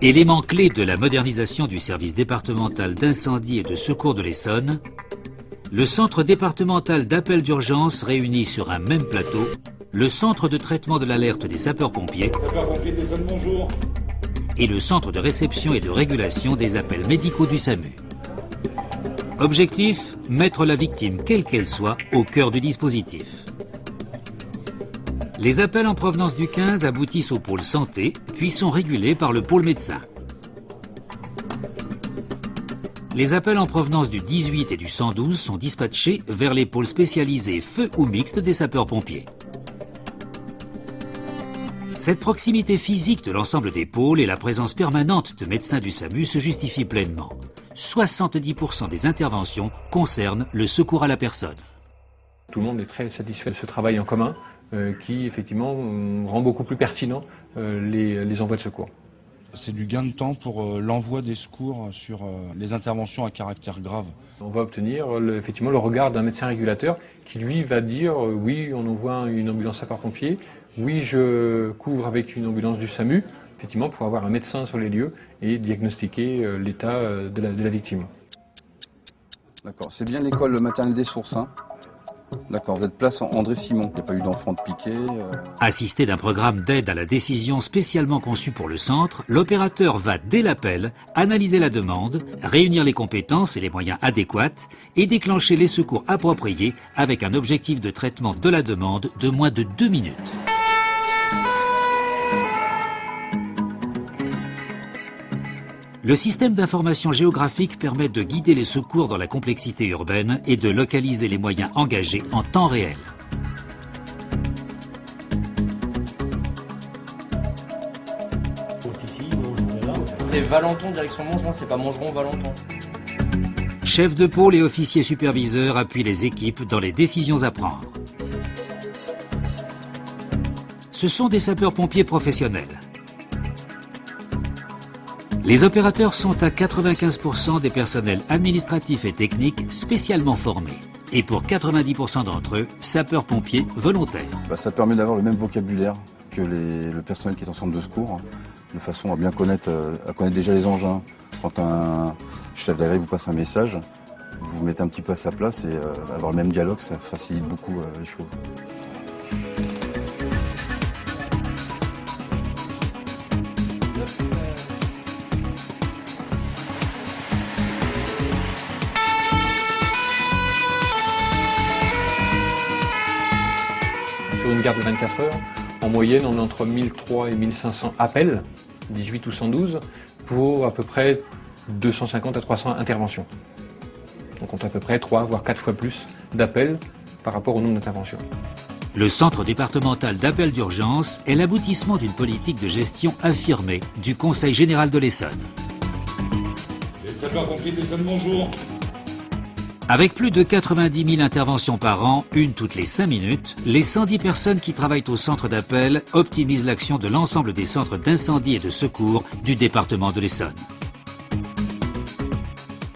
Élément clé de la modernisation du service départemental d'incendie et de secours de l'Essonne, le centre départemental d'appel d'urgence réunit sur un même plateau le centre de traitement de l'alerte des sapeurs-pompiers et le centre de réception et de régulation des appels médicaux du SAMU. Objectif, mettre la victime, quelle qu'elle soit, au cœur du dispositif. Les appels en provenance du 15 aboutissent au pôle santé, puis sont régulés par le pôle médecin. Les appels en provenance du 18 et du 112 sont dispatchés vers les pôles spécialisés feu ou mixte des sapeurs-pompiers. Cette proximité physique de l'ensemble des pôles et la présence permanente de médecins du SAMU se justifient pleinement. 70% des interventions concernent le secours à la personne. Tout le monde est très satisfait de ce travail en commun qui, effectivement, rend beaucoup plus pertinent les envois de secours. C'est du gain de temps pour l'envoi des secours sur les interventions à caractère grave. On va obtenir effectivement le regard d'un médecin régulateur qui, lui, va dire oui, on envoie une ambulance sapeur-pompier, oui, je couvre avec une ambulance du SAMU, effectivement, pour avoir un médecin sur les lieux et diagnostiquer l'état de la victime. D'accord, c'est bien l'école maternelle des Sources, hein? D'accord, vous êtes place André Simon. Il n'y a pas eu d'enfant de piqué. Assisté d'un programme d'aide à la décision spécialement conçu pour le centre, l'opérateur va, dès l'appel, analyser la demande, réunir les compétences et les moyens adéquats et déclencher les secours appropriés avec un objectif de traitement de la demande de moins de 2 minutes. Le système d'information géographique permet de guider les secours dans la complexité urbaine et de localiser les moyens engagés en temps réel. C'est Valenton, direction Montgeron, c'est pas Montgeron-Valenton. Chefs de pôle et officiers superviseurs appuient les équipes dans les décisions à prendre. Ce sont des sapeurs-pompiers professionnels. Les opérateurs sont à 95% des personnels administratifs et techniques spécialement formés. Et pour 90% d'entre eux, sapeurs-pompiers volontaires. Ça permet d'avoir le même vocabulaire que le personnel qui est en centre de secours, hein, de façon à bien connaître déjà les engins. Quand un chef d'arrêt vous passe un message, vous vous mettez un petit peu à sa place et avoir le même dialogue, ça facilite beaucoup les choses. Sur une garde de 24 heures, en moyenne, on a entre 1300 et 1500 appels, 18 ou 112, pour à peu près 250 à 300 interventions. Donc on a à peu près 3 voire 4 fois plus d'appels par rapport au nombre d'interventions. Le centre départemental d'appel d'urgence est l'aboutissement d'une politique de gestion affirmée du Conseil général de l'Essonne. Les sapeurs-pompiers de l'Essonne, bonjour. Avec plus de 90 000 interventions par an, une toutes les 5 minutes, les 110 personnes qui travaillent au centre d'appel optimisent l'action de l'ensemble des centres d'incendie et de secours du département de l'Essonne.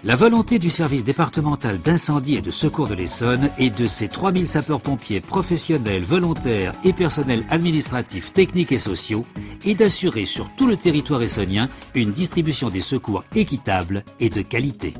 La volonté du service départemental d'incendie et de secours de l'Essonne et de ses 3000 sapeurs-pompiers professionnels, volontaires et personnels administratifs, techniques et sociaux est d'assurer sur tout le territoire essonnien une distribution des secours équitable et de qualité.